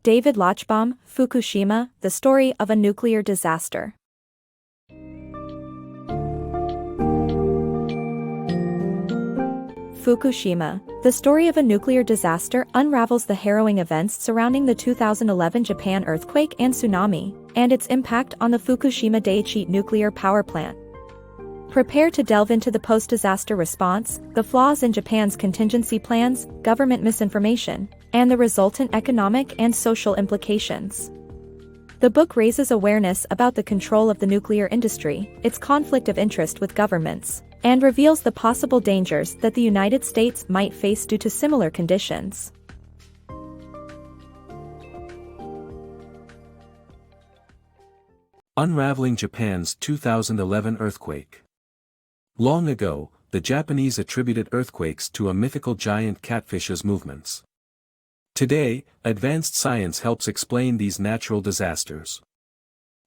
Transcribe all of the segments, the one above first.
David Lochbaum, Fukushima, The Story of a Nuclear Disaster. Fukushima, The Story of a Nuclear Disaster unravels the harrowing events surrounding the 2011 Japan earthquake and tsunami, and its impact on the Fukushima Daiichi nuclear power plant. Prepare to delve into the post-disaster response, the flaws in Japan's contingency plans, government misinformation, and the resultant economic and social implications. The book raises awareness about the control of the nuclear industry, its conflict of interest with governments, and reveals the possible dangers that the United States might face due to similar conditions. Unraveling Japan's 2011 earthquake. Long ago, the Japanese attributed earthquakes to a mythical giant catfish's movements. Today, advanced science helps explain these natural disasters.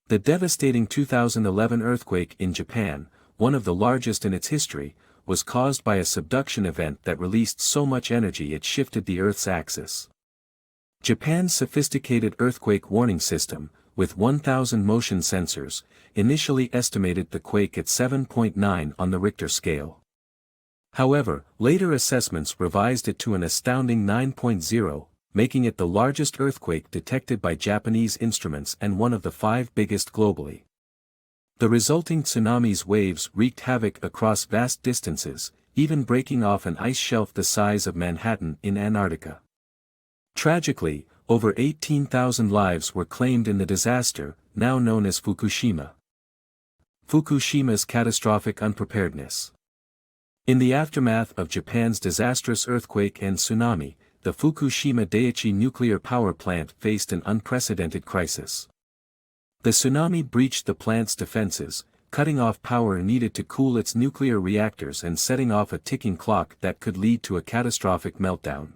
The devastating 2011 earthquake in Japan, one of the largest in its history, was caused by a subduction event that released so much energy it shifted the Earth's axis. Japan's sophisticated earthquake warning system, with 1,000 motion sensors, initially estimated the quake at 7.9 on the Richter scale. However, later assessments revised it to an astounding 9.0, making it the largest earthquake detected by Japanese instruments and one of the 5 biggest globally. The resulting tsunami's waves wreaked havoc across vast distances, even breaking off an ice shelf the size of Manhattan in Antarctica. Tragically, over 18,000 lives were claimed in the disaster, now known as Fukushima. Fukushima's catastrophic unpreparedness. In the aftermath of Japan's disastrous earthquake and tsunami, the Fukushima Daiichi nuclear power plant faced an unprecedented crisis. The tsunami breached the plant's defenses, cutting off power needed to cool its nuclear reactors and setting off a ticking clock that could lead to a catastrophic meltdown.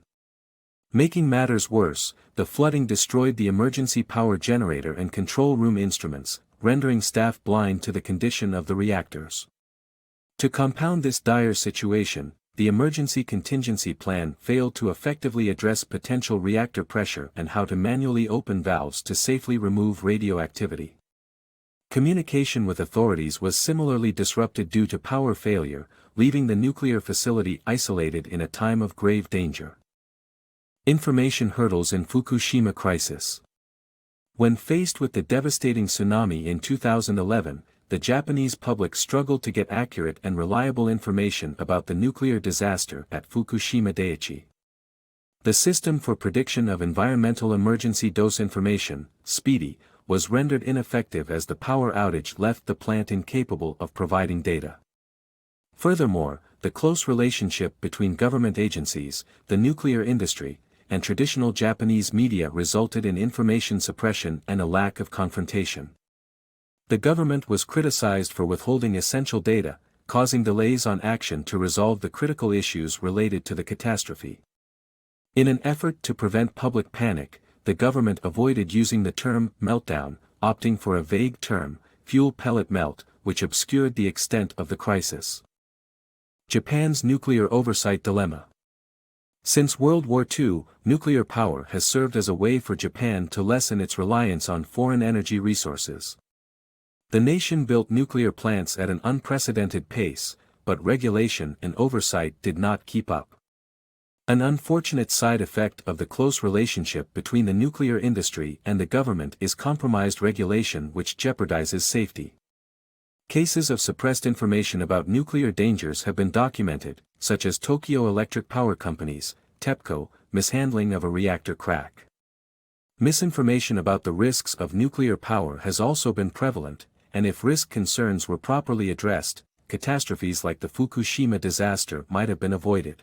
Making matters worse, the flooding destroyed the emergency power generator and control room instruments, rendering staff blind to the condition of the reactors. To compound this dire situation, the emergency contingency plan failed to effectively address potential reactor pressure and how to manually open valves to safely remove radioactivity. Communication with authorities was similarly disrupted due to power failure, leaving the nuclear facility isolated in a time of grave danger. Information hurdles in Fukushima crisis. When faced with the devastating tsunami in 2011, the Japanese public struggled to get accurate and reliable information about the nuclear disaster at Fukushima Daiichi. The System for Prediction of Environmental Emergency Dose Information, SPEEDI, was rendered ineffective as the power outage left the plant incapable of providing data. Furthermore, the close relationship between government agencies, the nuclear industry, and traditional Japanese media resulted in information suppression and a lack of confrontation. The government was criticized for withholding essential data, causing delays on action to resolve the critical issues related to the catastrophe. In an effort to prevent public panic, the government avoided using the term meltdown, opting for a vague term, fuel pellet melt, which obscured the extent of the crisis. Japan's nuclear oversight dilemma. Since World War II, nuclear power has served as a way for Japan to lessen its reliance on foreign energy resources. The nation built nuclear plants at an unprecedented pace, but regulation and oversight did not keep up. An unfortunate side effect of the close relationship between the nuclear industry and the government is compromised regulation which jeopardizes safety. Cases of suppressed information about nuclear dangers have been documented, such as Tokyo Electric Power Company's, TEPCO, mishandling of a reactor crack. Misinformation about the risks of nuclear power has also been prevalent, and if risk concerns were properly addressed, catastrophes like the Fukushima disaster might have been avoided.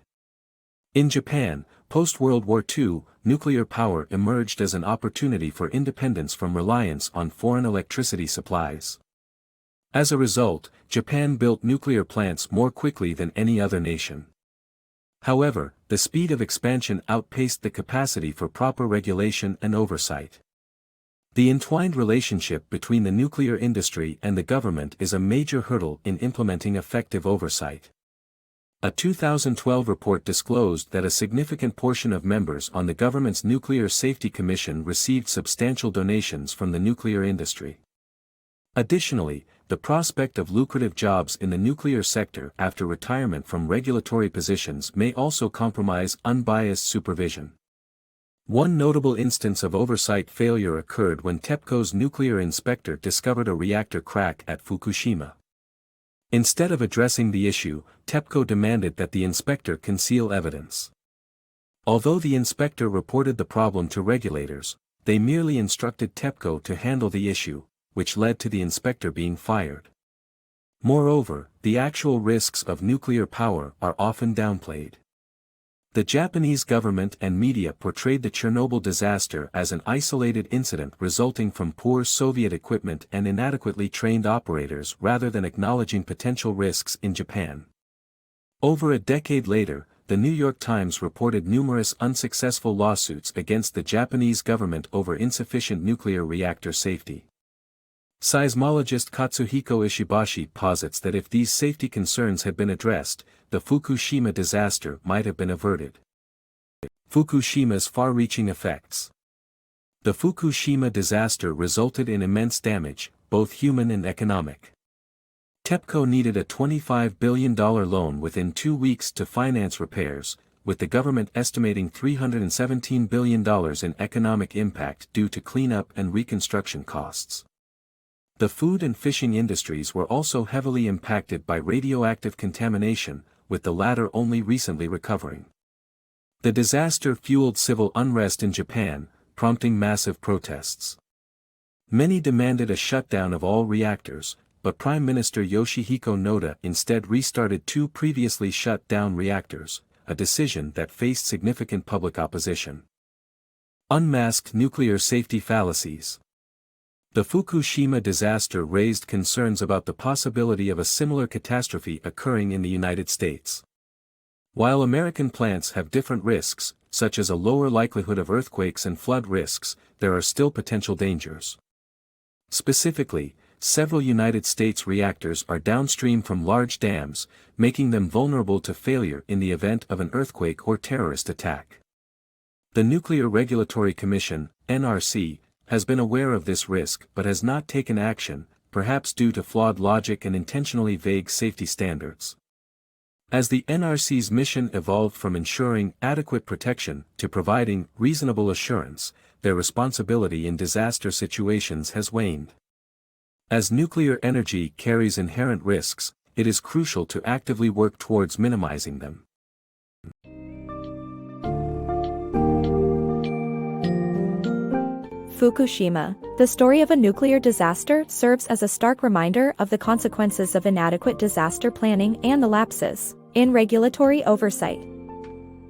In Japan, post-World War II, nuclear power emerged as an opportunity for independence from reliance on foreign electricity supplies. As a result, Japan built nuclear plants more quickly than any other nation. However, the speed of expansion outpaced the capacity for proper regulation and oversight. The entwined relationship between the nuclear industry and the government is a major hurdle in implementing effective oversight. A 2012 report disclosed that a significant portion of members on the government's Nuclear Safety Commission received substantial donations from the nuclear industry. Additionally, the prospect of lucrative jobs in the nuclear sector after retirement from regulatory positions may also compromise unbiased supervision. One notable instance of oversight failure occurred when TEPCO's nuclear inspector discovered a reactor crack at Fukushima. Instead of addressing the issue, TEPCO demanded that the inspector conceal evidence. Although the inspector reported the problem to regulators, they merely instructed TEPCO to handle the issue, which led to the inspector being fired. Moreover, the actual risks of nuclear power are often downplayed. The Japanese government and media portrayed the Chernobyl disaster as an isolated incident resulting from poor Soviet equipment and inadequately trained operators rather than acknowledging potential risks in Japan. Over a decade later, the New York Times reported numerous unsuccessful lawsuits against the Japanese government over insufficient nuclear reactor safety. Seismologist Katsuhiko Ishibashi posits that if these safety concerns had been addressed, the Fukushima disaster might have been averted. Fukushima's far-reaching effects. The Fukushima disaster resulted in immense damage, both human and economic. TEPCO needed a $25 billion loan within 2 weeks to finance repairs, with the government estimating $317 billion in economic impact due to cleanup and reconstruction costs. The food and fishing industries were also heavily impacted by radioactive contamination, with the latter only recently recovering. The disaster fueled civil unrest in Japan, prompting massive protests. Many demanded a shutdown of all reactors, but Prime Minister Yoshihiko Noda instead restarted 2 previously shut down reactors, a decision that faced significant public opposition. Unmasked nuclear safety fallacies. The Fukushima disaster raised concerns about the possibility of a similar catastrophe occurring in the United States. While American plants have different risks, such as a lower likelihood of earthquakes and flood risks, there are still potential dangers. Specifically, several United States reactors are downstream from large dams, making them vulnerable to failure in the event of an earthquake or terrorist attack. The Nuclear Regulatory Commission, NRC, has been aware of this risk but has not taken action, perhaps due to flawed logic and intentionally vague safety standards. As the NRC's mission evolved from ensuring adequate protection to providing reasonable assurance, their responsibility in disaster situations has waned. As nuclear energy carries inherent risks, it is crucial to actively work towards minimizing them. Fukushima, the story of a nuclear disaster, serves as a stark reminder of the consequences of inadequate disaster planning and the lapses in regulatory oversight.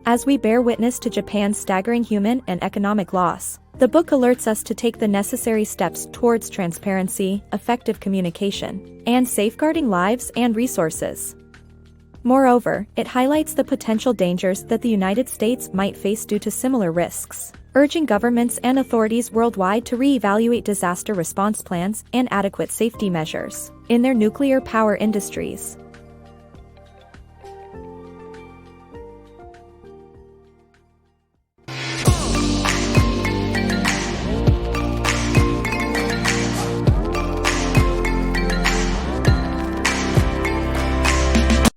As we bear witness to Japan's staggering human and economic loss, the book alerts us to take the necessary steps towards transparency, effective communication, and safeguarding lives and resources. Moreover, it highlights the potential dangers that the United States might face due to similar risks, urging governments and authorities worldwide to re-evaluate disaster response plans and adequate safety measures in their nuclear power industries.